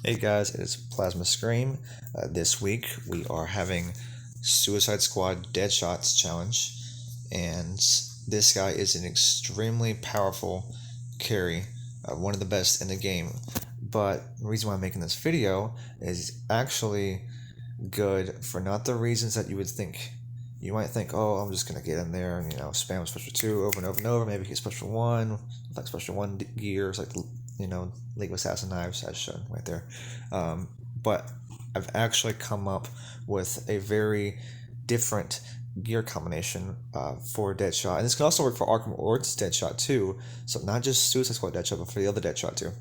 Hey guys, it's PlazmaScream. This week we are having Suicide Squad Deadshots challenge, and this guy is an extremely powerful carry, one of the best in the game. But the reason why I'm making this video is actually good for not the reasons that you would think. You might think, oh, I'm just gonna get in there and spam special two over and over and over. Maybe get special one, like special one gears, like League of Assassin knives as shown right there. But I've actually come up with a very different gear combination for Deadshot, and this can also work for Arkham Origins Deadshot too. So not just Suicide Squad Deadshot, but for the other Deadshot too.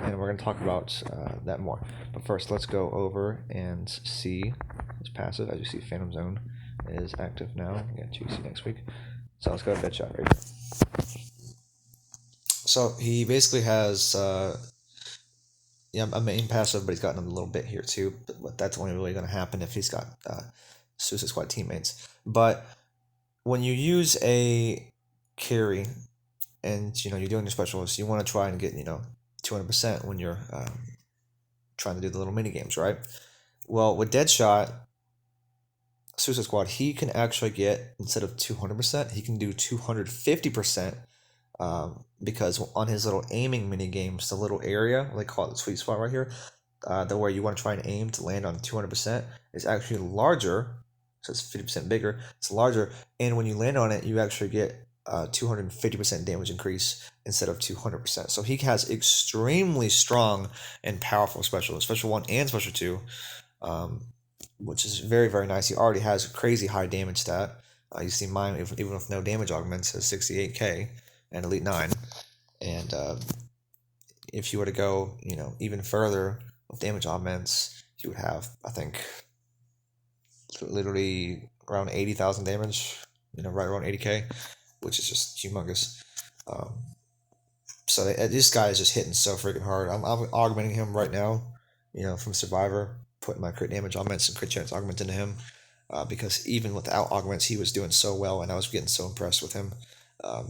And we're going to talk about that more. But first, let's go over and see his passive. As you see, Phantom Zone is active now. We got GC next week. So let's go to Deadshot right here. So he basically has a main passive, but he's got another little bit here too. But that's only really going to happen if he's got Suicide Squad teammates. But when you use a carry and you're doing your specials, you want to try and get 200% when you're trying to do the little mini games, right? Well, with Deadshot, Suicide Squad, he can actually get, instead of 200%, he can do 250%. Because on his little aiming mini games, the little area, they call it the sweet spot right here, the where you want to try and aim to land on 200% is actually larger. So it's 50% bigger. It's larger, and when you land on it, you actually get 250% damage increase instead of 200%. So he has extremely strong and powerful special one and special two, which is very, very nice. He already has a crazy high damage stat. You see mine, even with no damage augments, has 68k and Elite 9. And if you were to go, even further with damage augments, you would have, I think, literally around 80,000 damage, right around 80k, which is just humongous. So this guy is just hitting so freaking hard. I'm augmenting him right now, from Survivor, putting my crit damage augments and crit chance augment into him, because even without augments, he was doing so well, and I was getting so impressed with him.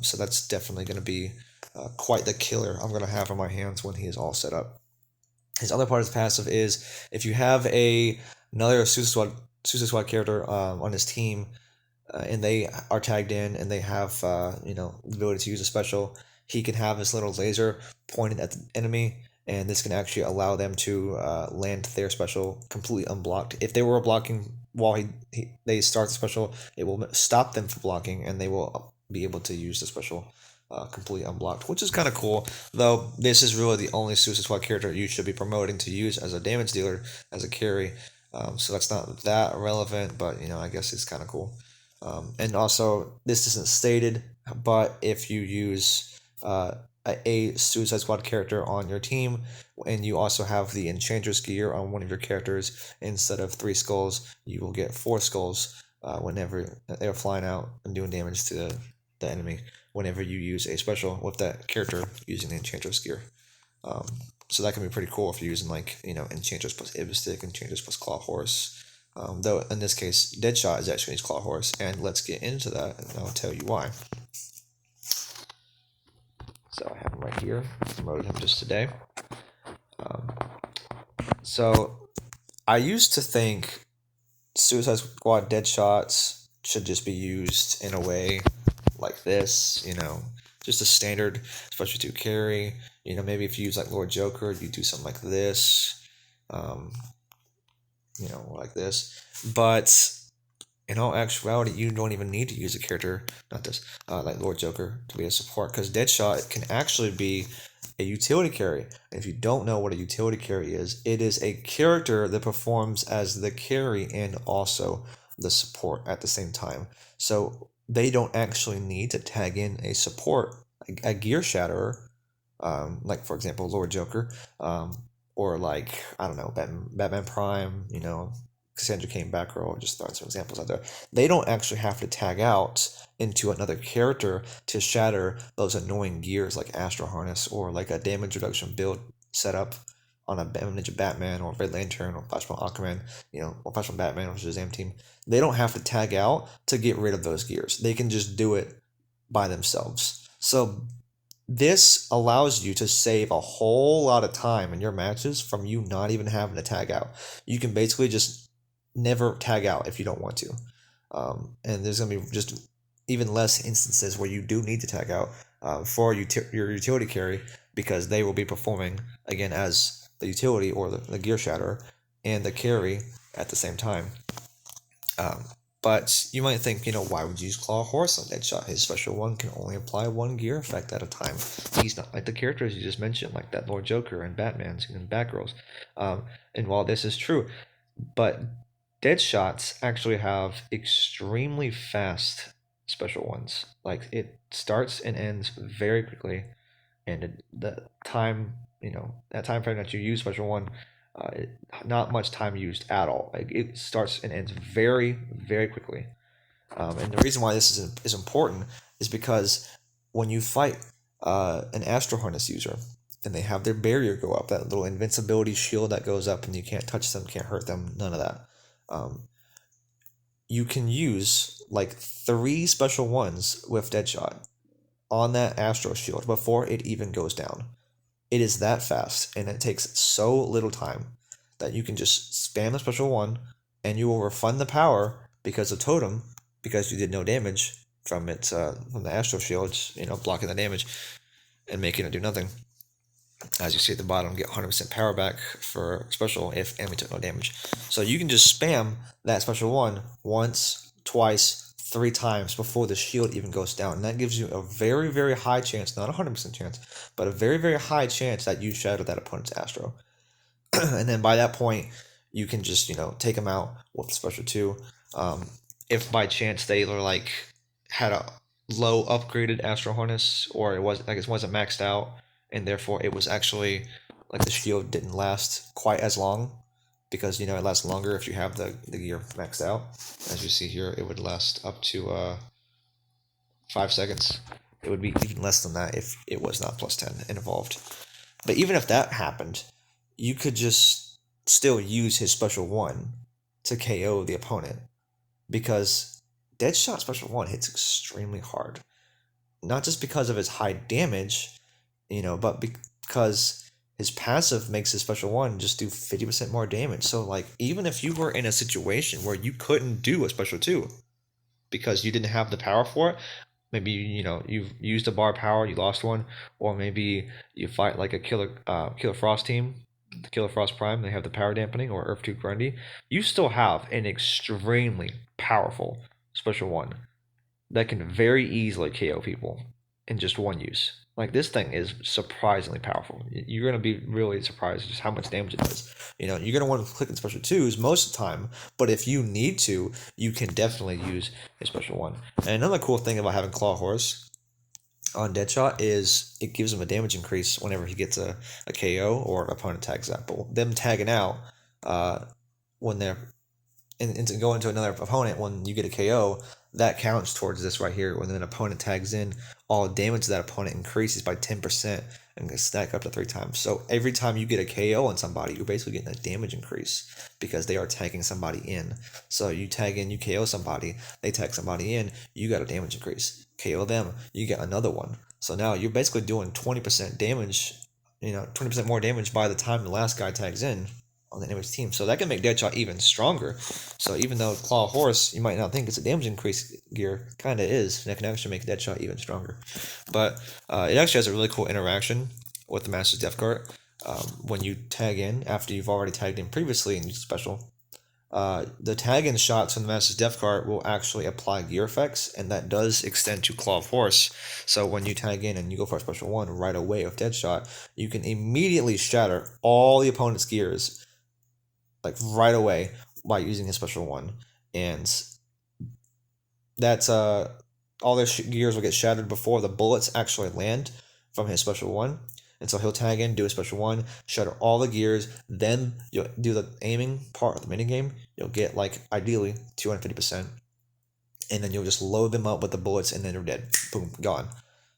So that's definitely going to be quite the killer I'm going to have on my hands when he is all set up. His other part of his passive is if you have another Suicide Squad character on his team, and they are tagged in and they have the ability to use a special, he can have his little laser pointed at the enemy, and this can actually allow them to land their special completely unblocked. If they were blocking while they start the special, it will stop them from blocking, and they will be able to use the special completely unblocked, which is kind of cool. Though this is really the only Suicide Squad character you should be promoting to use as a damage dealer, as a carry. So that's not that relevant, but I guess it's kind of cool. And also, this isn't stated, but if you use a Suicide Squad character on your team, and you also have the Enchantress gear on one of your characters, instead of 3 skulls, you will get 4 skulls whenever they're flying out and doing damage to the enemy, whenever you use a special with that character using the Enchantress gear. So that can be pretty cool if you're using Enchantress plus Ibistic, Enchantress plus Claw Horse. Though in this case, Deadshot is actually his Claw Horse, and let's get into that, and I'll tell you why. So I have him right here. I promoted him just today. So I used to think Suicide Squad Deadshots should just be used in a way like this, just a standard special 2 carry. Maybe if you use like Lord Joker, you do something like this, like this. But in all actuality, you don't even need to use a character, not this, like Lord Joker, to be a support, because Deadshot can actually be a utility carry. And if you don't know what a utility carry is, it is a character that performs as the carry and also the support at the same time. So they don't actually need to tag in a support, a gear shatterer, like for example Lord Joker, or like, I don't know, Batman Prime, Cassandra Cain Batgirl, just throwing some examples out there. They don't actually have to tag out into another character to shatter those annoying gears like Astro Harness, or like a damage reduction build setup on a Ninja Batman or Red Lantern or Flashpoint Aquaman, or Flashpoint Batman or Shazam team. They don't have to tag out to get rid of those gears. They can just do it by themselves. So This allows you to save a whole lot of time in your matches from you not even having to tag out. You can basically just never tag out if you don't want to. And there's going to be just even less instances where you do need to tag out for your utility carry, because they will be performing again as the utility or the gear shatter and the carry at the same time. Um, but you might think, why would you use Claw Horse on Deadshot? His special one can only apply one gear effect at a time. He's not like the characters you just mentioned, like that Lord Joker and Batman's and Batgirls. And while this is true, but Deadshots actually have extremely fast special ones. Like it starts and ends very quickly, and the time, that time frame that you use special one, not much time used at all. Like it starts and ends very, very quickly. And the reason why this is important is because when you fight an Astro Harness user and they have their barrier go up, that little invincibility shield that goes up and you can't touch them, can't hurt them, none of that. You can use like 3 special ones with Deadshot on that Astro Shield before it even goes down. It is that fast, and it takes so little time that you can just spam the special one, and you will refund the power because of Totem, because you did no damage from it, from the Astro Shields, blocking the damage and making it do nothing. As you see at the bottom, get 100% power back for special if enemy took no damage. So you can just spam that special one once, twice, 3 times before the shield even goes down. And that gives you a very, very high chance, not a 100% chance, but a very, very high chance that you shatter that opponent's Astro. And then by that point, you can just, take them out with special 2. If by chance they were like had a low upgraded Astro Harness, or it wasn't maxed out, and therefore it was actually like the shield didn't last quite as long, because it lasts longer if you have the gear maxed out. As you see here, it would last up to 5 seconds. It would be even less than that if it was not plus 10 and evolved. But even if that happened, you could just still use his special 1 to KO the opponent, because Deadshot special 1 hits extremely hard. Not just because of his high damage, but because his passive makes his special 1 just do 50% more damage. So like, even if you were in a situation where you couldn't do a special 2 because you didn't have the power for it, maybe you've used a bar power, you lost one, or maybe you fight like a Killer Frost team, the Killer Frost Prime, they have the power dampening, or Earth 2 Grundy, you still have an extremely powerful special 1 that can very easily KO people in just 1 use. Like, this thing is surprisingly powerful. You're going to be really surprised just how much damage it does. You're going to want to click in special 2s most of the time, but if you need to, you can definitely use a special 1. And another cool thing about having Claw Horse on Deadshot is it gives him a damage increase whenever he gets a KO or an opponent tags out. But them tagging out when they're and to go into another opponent when you get a KO, that counts towards this right here. When an opponent tags in, all damage to that opponent increases by 10% and can stack up to 3 times. So every time you get a KO on somebody, you're basically getting a damage increase because they are tagging somebody in. So you tag in, you KO somebody, they tag somebody in, you got a damage increase. KO them, you get another one. So now you're basically doing 20% damage, 20% more damage by the time the last guy tags in on the enemy's team. So that can make Deadshot even stronger. So even though Claw Horse, you might not think it's a damage increase gear, kind of is. And that can actually make Deadshot even stronger. But it actually has a really cool interaction with the Master's Death Cart. When you tag in, after you've already tagged in previously and used special, the tag-in shots from the Master's Death Cart will actually apply gear effects, and that does extend to Claw of Horse. So when you tag in and you go for a special 1 right away with Deadshot, you can immediately shatter all the opponent's gears, like right away, by using his special 1. And that's all their gears will get shattered before the bullets actually land from his special 1. And so he'll tag in, do a special 1, shatter all the gears, then you'll do the aiming part of the minigame. You'll get, like, ideally 250%. And then you'll just load them up with the bullets, and then they're dead. Boom, gone.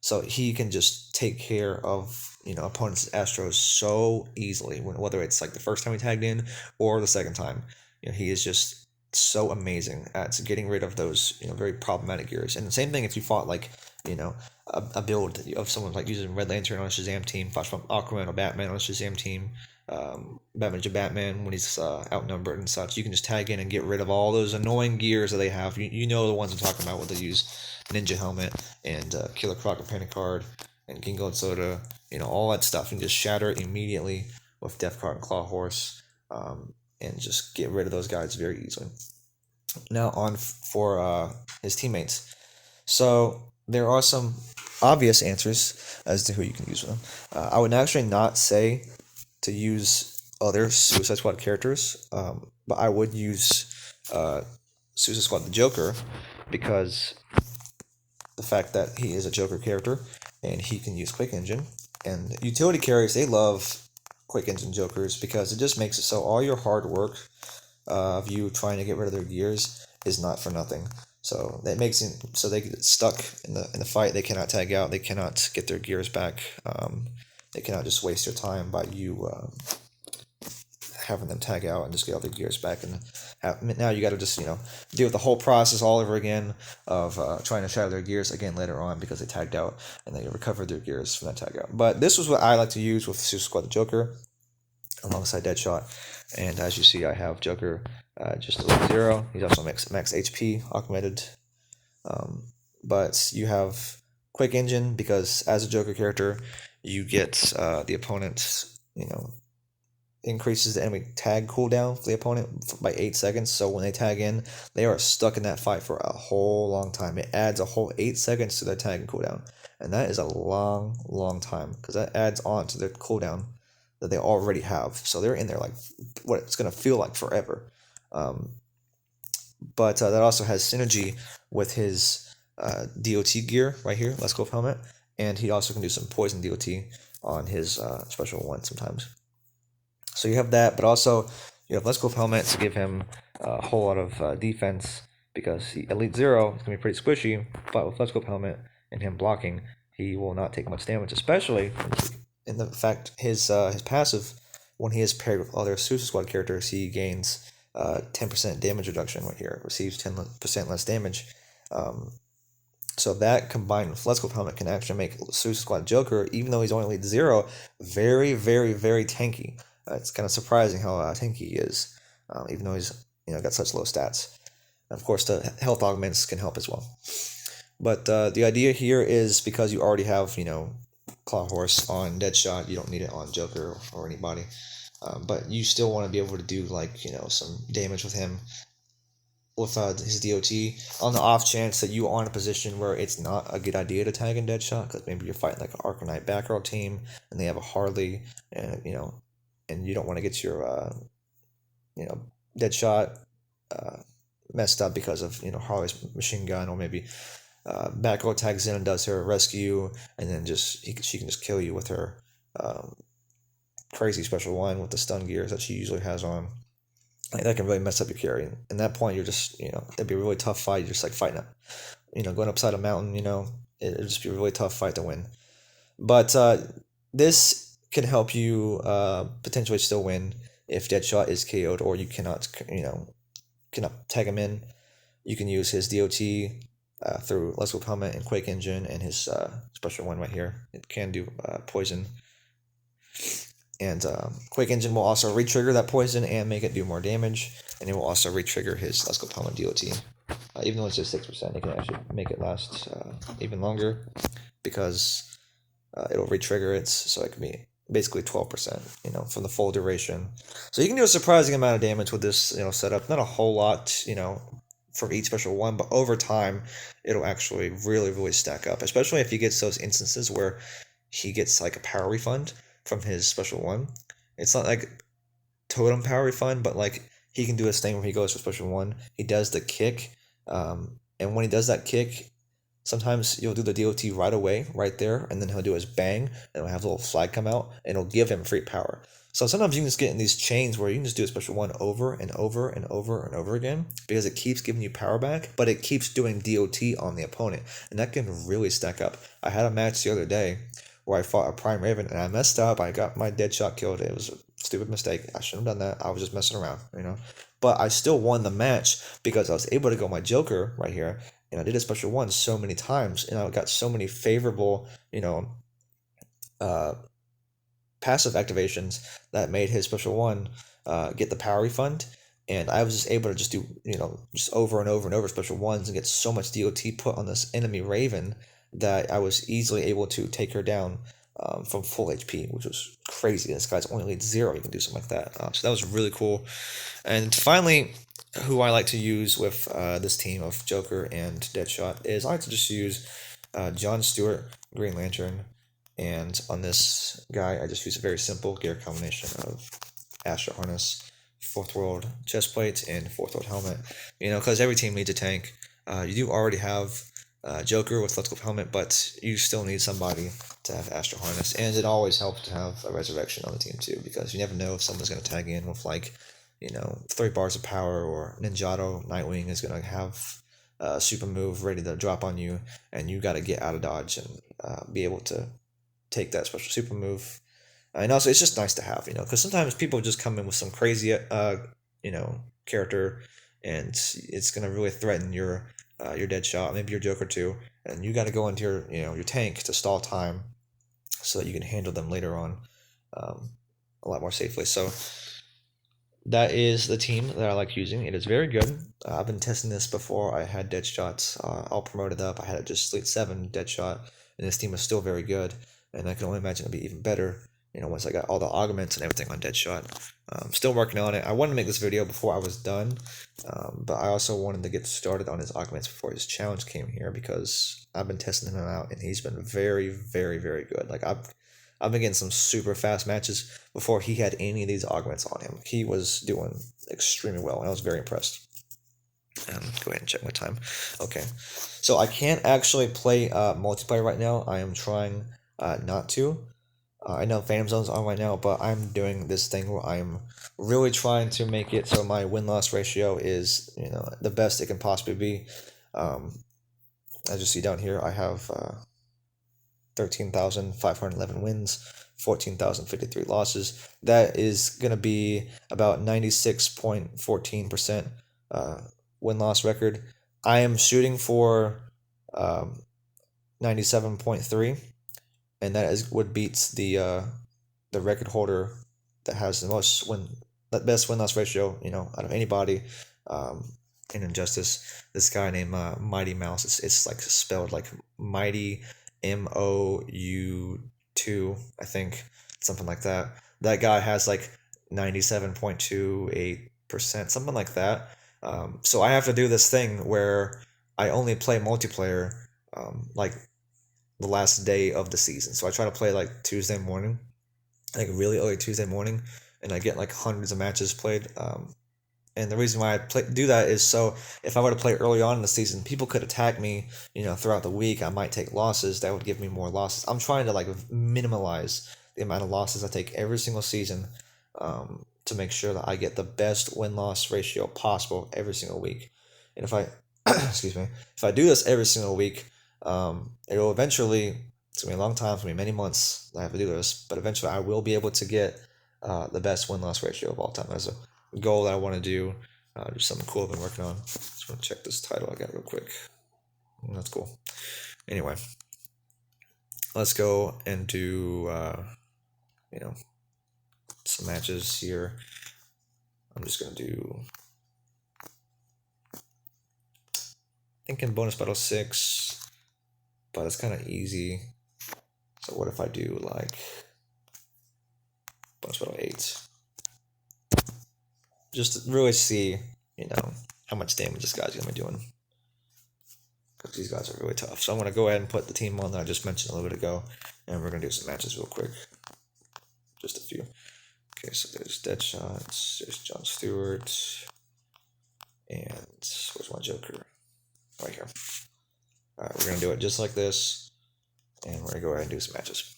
So he can just take care of, opponents' Astros so easily, whether it's like the first time he tagged in or the second time. He is just so amazing at getting rid of those, very problematic gears. And the same thing if you fought like, a build of someone like using Red Lantern on a Shazam team, Flashpoint Aquaman or Batman on a Shazam team, Batman to Batman when he's outnumbered and such. You can just tag in and get rid of all those annoying gears that they have. You know the ones I'm talking about, what they use: Ninja Helmet and Killer Croc and Panic Card and Gingo and Soda. All that stuff. You can just shatter it immediately with Death Card and Claw Horse, and just get rid of those guys very easily. Now on for his teammates. So there are some obvious answers as to who you can use with them. I would actually not say to use other Suicide Squad characters, but I would use Suicide Squad the Joker, because the fact that he is a Joker character and he can use Quick Engine. And utility carriers, they love Quick Engine Jokers because it just makes it so all your hard work of you trying to get rid of their gears is not for nothing. So that makes it so they get stuck in the fight. They cannot tag out. They cannot get their gears back. They cannot just waste their time by you having them tag out and just get all their gears back. And now you got to just deal with the whole process all over again of trying to shatter their gears again later on because they tagged out and they recovered their gears from that tag out. But this was what I like to use with Suicide Squad the Joker alongside Deadshot. And as you see, I have Joker just a little 0. He's also max HP augmented. But you have Quick Engine because as a Joker character, you get the opponent, increases the enemy tag cooldown for the opponent by 8 seconds. So when they tag in, they are stuck in that fight for a whole long time. It adds a whole 8 seconds to their tag cooldown. And that is a long, long time because that adds on to their cooldown that they already have. So they're in there like what it's going to feel like forever. But that also has synergy with his DOT gear right here, Let's Go Helmet. And he also can do some poison DOT on his special one sometimes. So you have that, but also you have Let's Go Helmet to give him a whole lot of defense because Elite 0 is going to be pretty squishy, but with Let's Go Helmet and him blocking, he will not take much damage, especially in the fact his passive, when he is paired with other Suicide Squad characters, he gains 10% damage reduction right here, receives 10% less damage. So that combined with Let's Go Helmet can actually make Suicide Squad Joker, even though he's only Elite 0, very, very, very tanky. It's kind of surprising how tanky he is, even though he's got such low stats. And of course, the health augments can help as well. But the idea here is because you already have Claw Horse on Deadshot, you don't need it on Joker or anybody. But you still want to be able to do some damage with him with his DOT on the off chance that you are in a position where it's not a good idea to tag in Deadshot because maybe you're fighting like an Arcanite back row team and they have a Harley and and you don't want to get your Deadshot messed up because of Harley's machine gun, or maybe Batgirl tags in and does her rescue and then she can just kill you with her crazy special one with the stun gears that she usually has on. That can really mess up your carry. And at that point, you're just it'd be a really tough fight. You're just like fighting going upside a mountain. It'd just be a really tough fight to win. But this can help you potentially still win if Deadshot is KO'd or you cannot tag him in. You can use his DOT through Let's Go Helmet and Quake Engine and his special one right here. It can do poison. And Quake Engine will also re-trigger that poison and make it do more damage. And it will also re-trigger his Let's Go Helmet DOT. Even though it's just 6%, it can actually make it last even longer because it'll re-trigger it, so it can be basically 12%, from the full duration. So you can do a surprising amount of damage with this, setup. Not a whole lot, for each special one, but over time, it'll actually really, really stack up. Especially if he gets those instances where he gets like a power refund from his special one. It's not like totem power refund, but like he can do his thing where he goes for special one. He does the kick, and when he does that kick, sometimes you'll do the DOT right away, right there, and then he'll do his bang, and it'll have a little flag come out, and it'll give him free power. So sometimes you can just get in these chains where you can just do a special one over and over and over and over again because it keeps giving you power back, but it keeps doing DOT on the opponent, and that can really stack up. I had a match the other day where I fought a Prime Raven, and I messed up. I got my Deadshot killed. It was a stupid mistake. I shouldn't have done that. I was just messing around, But I still won the match because I was able to go my Joker right here and I did a special one so many times, and I got so many favorable, passive activations that made his special one get the power refund. And I was just able to just do, just over and over and over special ones and get so much DOT put on this enemy Raven that I was easily able to take her down from full HP, which was crazy. This guy's only lead 0. You can do something like that. So that was really cool. And finally, who I like to use with this team of Joker and Deadshot is I like to just use John Stewart, Green Lantern, and on this guy I just use a very simple gear combination of Astro Harness, 4th World chest plate, and 4th World helmet. Because every team needs a tank. You do already have Joker with Let's Go helmet, but you still need somebody to have Astro Harness, and it always helps to have a Resurrection on the team too, because you never know if someone's going to tag in with 3 bars of power, or Ninjato Nightwing is going to have a super move ready to drop on you, and you got to get out of dodge and be able to take that special super move. And also, it's just nice to have, because sometimes people just come in with some crazy, character, and it's going to really threaten your Deadshot, maybe your Joker too, and you got to go into your tank to stall time so that you can handle them later on a lot more safely. So that is the team that I like using. It is very good. I've been testing this before. I had Deadshots all promoted up. I had it just Slate 7 Deadshot, and this team is still very good, and I can only imagine it'll be even better once I got all the augments and everything on Deadshot. Still working on it. I wanted to make this video before I was done, but I also wanted to get started on his augments before his challenge came here, because I've been testing him out, and he's been very, very, very good. I've been getting some super fast matches before he had any of these augments on him. He was doing extremely well, and I was very impressed. Go ahead and check my time. Okay, so I can't actually play multiplayer right now. I am trying not to. I know Phantom Zone's on right now, but I'm doing this thing where I'm really trying to make it so my win-loss ratio is, the best it can possibly be. As you see down here, I have 13,511 wins, 14,053 losses. That is going to be about 96.14% win-loss record. I am shooting for 97.3. And that is what beats the record holder that has the best win-loss ratio, out of anybody in Injustice. This guy named Mighty Mouse. It's like spelled like Mighty MOU2, I think, something like that. That guy has like 97.28%, something like that. So I have to do this thing where I only play multiplayer like the last day of the season. So I try to play like Tuesday morning, like really early Tuesday morning, and I get like hundreds of matches played. And the reason why I do that is so if I were to play early on in the season, people could attack me, throughout the week. I might take losses. That would give me more losses. I'm trying to minimize the amount of losses I take every single season to make sure that I get the best win-loss ratio possible every single week. And if I, excuse me, if I do this every single week, it'll eventually, it's going to be a long time, it's going to be many months that I have to do this, but eventually I will be able to get the best win-loss ratio of all time. That's a goal that I want to do. Just something cool I've been working on. Just want to check this title I got real quick. That's cool. Anyway, let's go and do, some matches here. I'm just going to do, thinking bonus battle 6. But it's kind of easy. So what if I do like bonus battle 8? Just to really see, how much damage this guy's going to be doing. Because these guys are really tough. So I'm going to go ahead and put the team on that I just mentioned a little bit ago. And we're going to do some matches real quick. Just a few. Okay, so there's Deadshot. There's John Stewart. And where's my Joker? Right here. Alright, we're going to do it just like this, and we're going to go ahead and do some matches.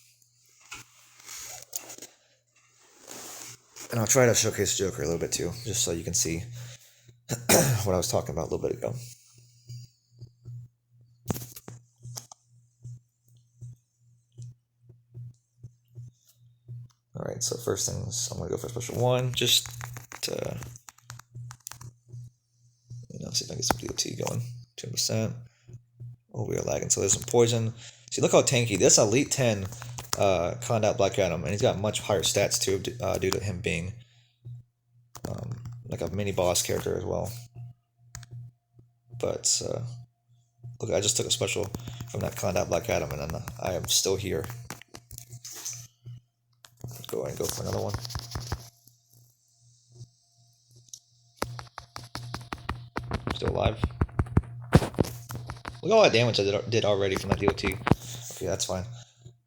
And I'll try to showcase Joker a little bit too, just so you can see what I was talking about a little bit ago. Alright, so first things, I'm going to go for special 1, just to, see if I can get some DOT going. 2%. Oh, we are lagging. So there's some poison. See, look how tanky. This Elite 10 conned out Black Adam, and he's got much higher stats too, due to him being like a mini boss character as well. But look, I just took a special from that conned out Black Adam, and then I am still here. Let's go ahead and go for another one. Still alive. Look at all that damage I did already from that DOT. Okay, that's fine.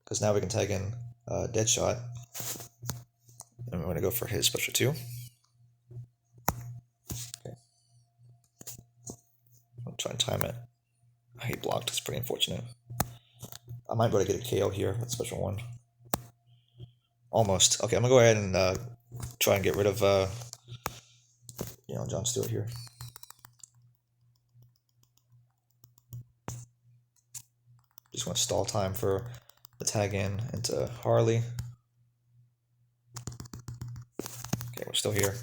Because now we can tag in Deadshot. And we're going to go for his special too. Okay. I'll try and time it. He blocked. It's pretty unfortunate. I might be able to get a KO here. That special one. Almost. Okay, I'm going to go ahead and try and get rid of John Stewart here. Just want to stall time for the tag in into Harley. Okay, we're still here.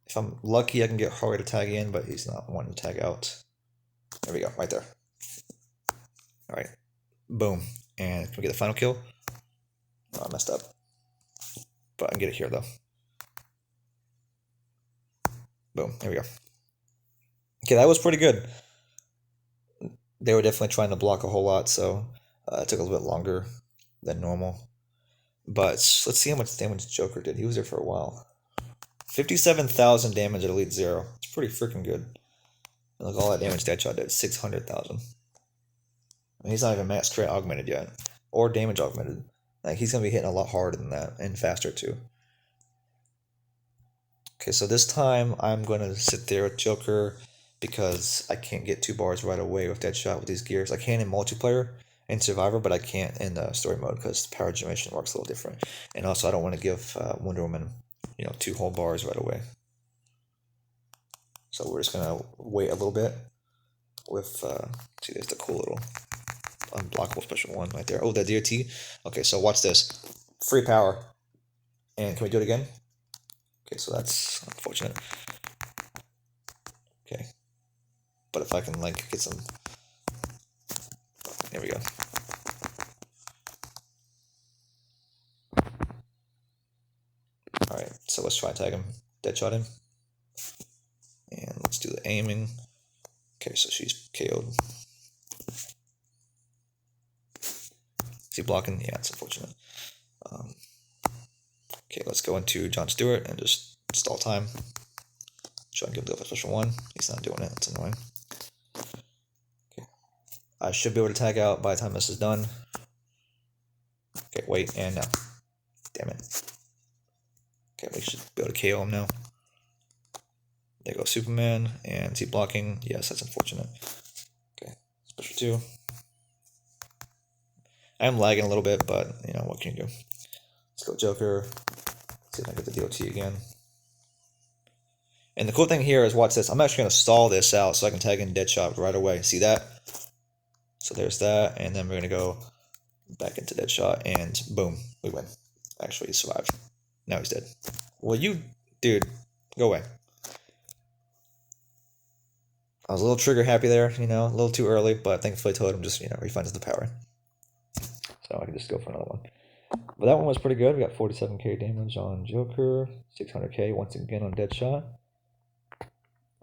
If I'm lucky, I can get Harley to tag in, but he's not wanting to tag out. There we go, right there. All right, boom. And can we get the final kill? Oh, I messed up. But I can get it here, though. Boom, there we go. Okay, that was pretty good. They were definitely trying to block a whole lot, so it took a little bit longer than normal. But let's see how much damage Joker did. He was there for a while. 57,000 damage at Elite 0. It's pretty freaking good. And look, all that damage Deadshot did, 600,000. He's not even max crit augmented yet, or damage augmented. Like, he's gonna be hitting a lot harder than that, and faster too. Okay, so this time I'm gonna sit there with Joker because I can't get 2 bars right away with Deadshot with these gears. I can in multiplayer and Survivor, but I can't in story mode because power generation works a little different. And also, I don't want to give Wonder Woman, 2 whole bars right away. So we're just gonna wait a little bit with. See, there's the cool little unblockable special one right there. Oh, the DOT. Okay, so watch this. Free power. And can we do it again? Okay, so that's unfortunate. Okay. But if I can, like, get some... There we go. Alright, so let's try and tag him. Deadshot him. And let's do the aiming. Okay, so she's KO'd. Is he blocking? Yeah, it's unfortunate. Okay, let's go into John Stewart and just stall time. Try and give the special one. He's not doing it. That's annoying. Okay. I should be able to tag out by the time this is done. Okay, wait, and now. Damn it. Okay, we should be able to KO him now. There goes Superman. And is he blocking? Yes, that's unfortunate. Okay, special 2. I'm lagging a little bit, but, what can you do? Let's go Joker. See if I get the DOT again. And the cool thing here is, watch this. I'm actually going to stall this out so I can tag in Deadshot right away. See that? So there's that. And then we're going to go back into Deadshot. And boom. We win. Actually, he survived. Now he's dead. Well, dude, go away. I was a little trigger happy there, a little too early. But thankfully Totem just, refunds the power. So I can just go for another one. But that one was pretty good. We got 47k damage on Joker, 600k once again on Deadshot.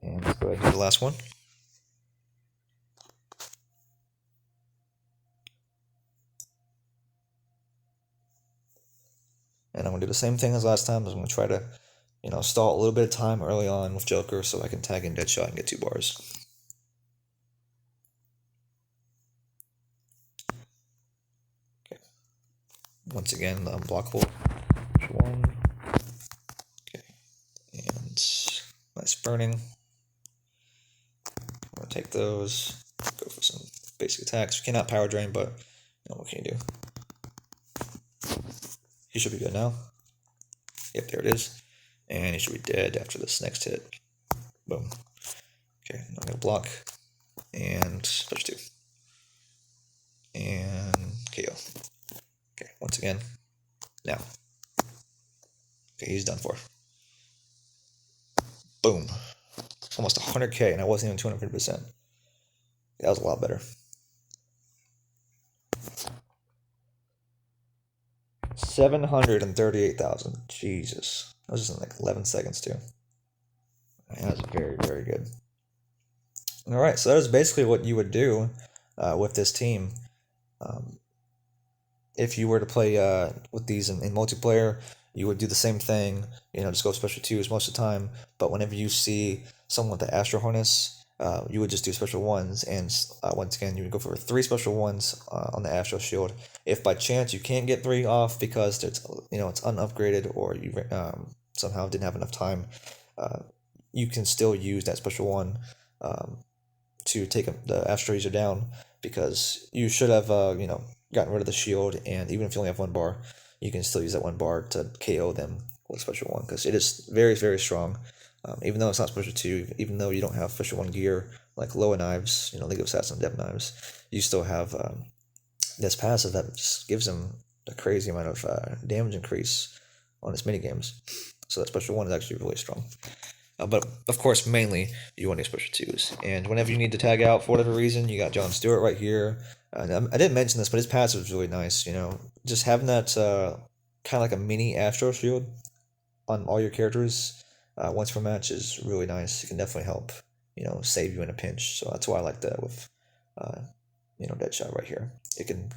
And let's go ahead and do the last one. And I'm going to do the same thing as last time. I'm going to try to, stall a little bit of time early on with Joker so I can tag in Deadshot and get 2 bars. Okay. Once again, the unblockable. 1. Okay. And nice burning. I'm going to take those. Go for some basic attacks. We cannot power drain, but what can you do? He should be good now. Yep, there it is. And he should be dead after this next hit. Boom. Okay, I'm going to block. And special 2. And KO. Okay, once again. Now. Okay, he's done for. Boom. almost 100k, and I wasn't even 250%. That was a lot better. 738,000. Jesus. That was just in like 11 seconds, too. That was very, very good. All right, so that was basically what you would do with this team. If you were to play with these in multiplayer, you would do the same thing. Just go special twos most of the time. But whenever you see someone with the Astro Harness, you would just do special ones. And once again, you would go for 3 special ones on the Astro Shield. If by chance you can't get 3 off because it's unupgraded, or you somehow didn't have enough time, you can still use that special one to take the Astro User down, because you should have gotten rid of the shield, and even if you only have 1 bar, you can still use that 1 bar to KO them with special 1, because it is very, very strong. Even though it's not special 2, even though you don't have special 1 gear like Loa knives, League of Assassin Depth knives, you still have this passive that just gives them a crazy amount of damage increase on its minigames. So that special 1 is actually really strong. But of course, mainly you want to special 2s. And whenever you need to tag out for whatever reason, you got John Stewart right here. And I didn't mention this, but his passive is really nice. Just having that kind of like a mini Astro Shield on all your characters once per match is really nice. It can definitely help, save you in a pinch. So that's why I like that with, Deadshot right here. It can,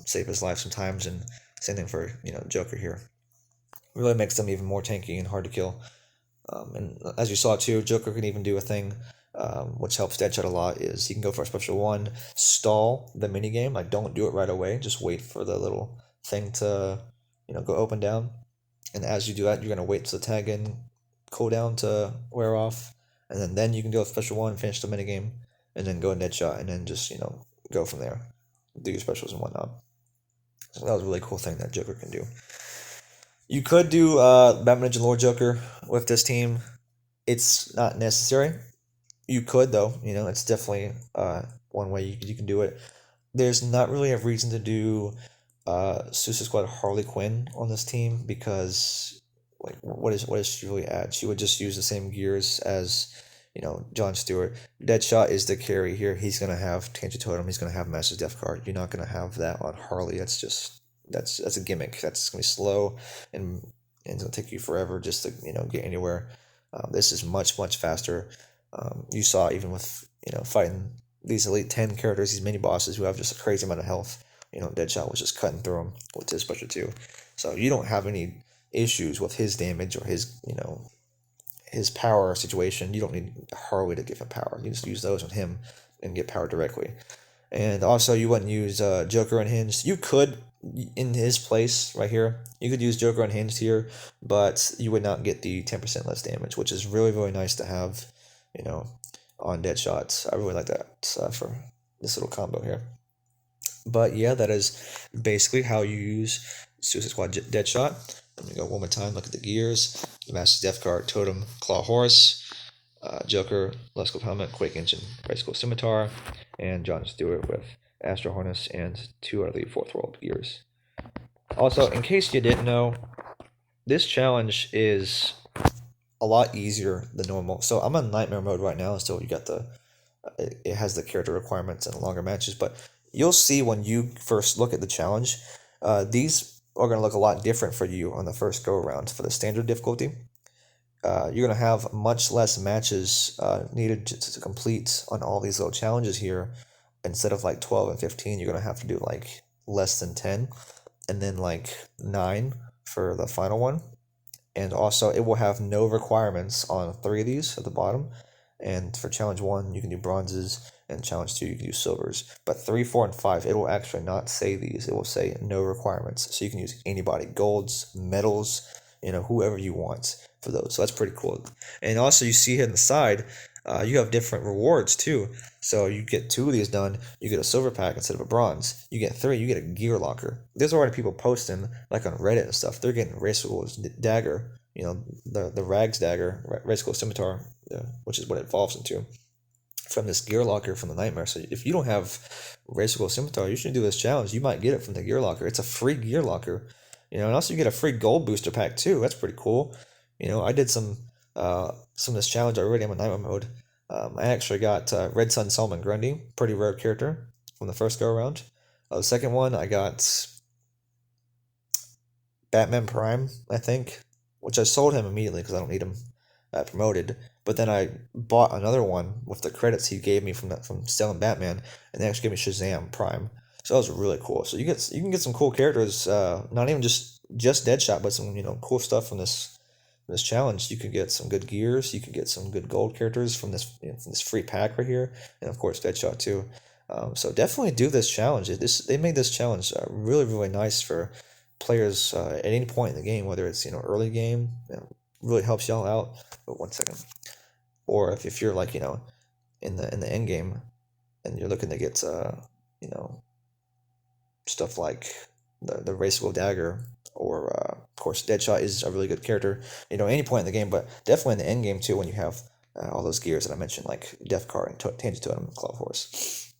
save his life sometimes, and same thing for, Joker here. It really makes them even more tanky and hard to kill. And as you saw too, Joker can even do a thing which helps Deadshot a lot, is he can go for a special 1, stall the minigame, like don't do it right away, just wait for the little thing to go up and down, and as you do that, you're going to wait till the tag in cooldown to wear off, and then you can do a special 1, finish the minigame, and then go in Deadshot, and then just go from there, do your specials and whatnot. So that was a really cool thing that Joker can do. You could do Batman Ninja Lord Joker with this team. It's not necessary. You could, though. It's definitely one way you can do it. There's not really a reason to do Suicide Squad Harley Quinn on this team, because what is she really at? She would just use the same gears as John Stewart. Deadshot is the carry here. He's gonna have Tangent Totem. He's gonna have Master's Death Card. You're not gonna have that on Harley. That's a gimmick. That's gonna be slow, and it's gonna take you forever just to get anywhere. This is much faster. You saw even with fighting these Elite 10 characters, these mini bosses who have just a crazy amount of health. Deadshot was just cutting through them with his special 2. So you don't have any issues with his damage or his his power situation. You don't need Harley to give him power. You just use those on him and get power directly. And also, you wouldn't use Joker Unhinged. You could, in his place right here, you could use Joker Unhinged here, but you would not get the 10% less damage, which is really, really nice to have, on Deadshot. I really like that for this little combo here. But yeah, that is basically how you use Suicide Squad Deadshot. Let me go one more time, look at the gears. The Master's Death Card, Totem, Claw Horse, Joker, Let's Go Helmet, Quake Engine, Bicycle Scimitar, and John Stewart with Astro Harness and 2 out of the 4th World gears. Also, in case you didn't know, this challenge is a lot easier than normal. So I'm on Nightmare mode right now, so you got it has the character requirements and longer matches, but you'll see when you first look at the challenge, these are going to look a lot different for you on the first go around. For the standard difficulty, you're going to have much less matches needed to complete on all these little challenges here. Instead of like 12 and 15, you're going to have to do like less than 10, and then like 9 for the final one. And also, it will have no requirements on 3 of these at the bottom. And for challenge 1, you can do bronzes, and challenge 2, you can do silvers. But 3, 4, and 5, it will actually not say these. It will say no requirements. So you can use anybody, golds, medals, whoever you want for those. So that's pretty cool. And also, you see here on the side, you have different rewards too. So you get 2 of these done, you get a silver pack instead of a bronze. You get 3, you get a gear locker. There's already people posting, like on Reddit and stuff, they're getting Racewal's dagger, the Rags dagger, Racewal's scimitar, which is what it evolves into, from this gear locker from the Nightmare. So if you don't have Racewal's scimitar, you should do this challenge. You might get it from the gear locker. It's a free gear locker, and also you get a free gold booster pack too. That's pretty cool. I did some some of this challenge already. I'm in Nightmare mode. I actually got Red Sun Solomon Grundy, pretty rare character from the first go around. The second one, I got Batman Prime, I think, which I sold him immediately because I don't need him promoted. But then I bought another one with the credits he gave me from selling Batman, and they actually gave me Shazam Prime. So that was really cool. So you can get some cool characters, not even just Deadshot, but some cool stuff from this challenge. You could get some good gears. You could get some good gold characters from from this free pack right here, and of course Deadshot too. So definitely do this challenge. They made this challenge really nice for players at any point in the game, whether it's early game, really helps y'all out. But 1 second, or if you're like in the end game and you're looking to get you know stuff like the raceable dagger, or of course Deadshot is a really good character. Any point in the game, but definitely in the end game too when you have all those gears that I mentioned, like Death Card and Tangent Totem and Claw Horse.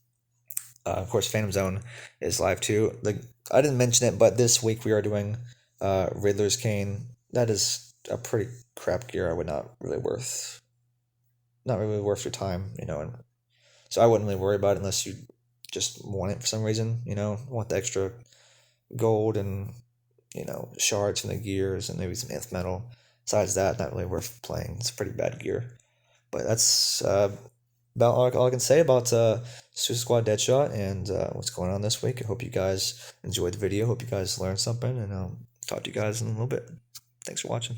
Of course, Phantom Zone is live too. I didn't mention it, but this week we are doing Riddler's Cane. That is a pretty crap gear. I would not really worth your time, and so I wouldn't really worry about it unless you just want it for some reason. Want the extra gold and shards from the gears and maybe some nth metal. Besides that, not really worth playing. It's a pretty bad gear. But that's about all I can say about Suicide Squad Deadshot and what's going on this week. I hope you guys enjoyed the video. Hope you guys learned something, and I'll talk to you guys in a little bit. Thanks for watching.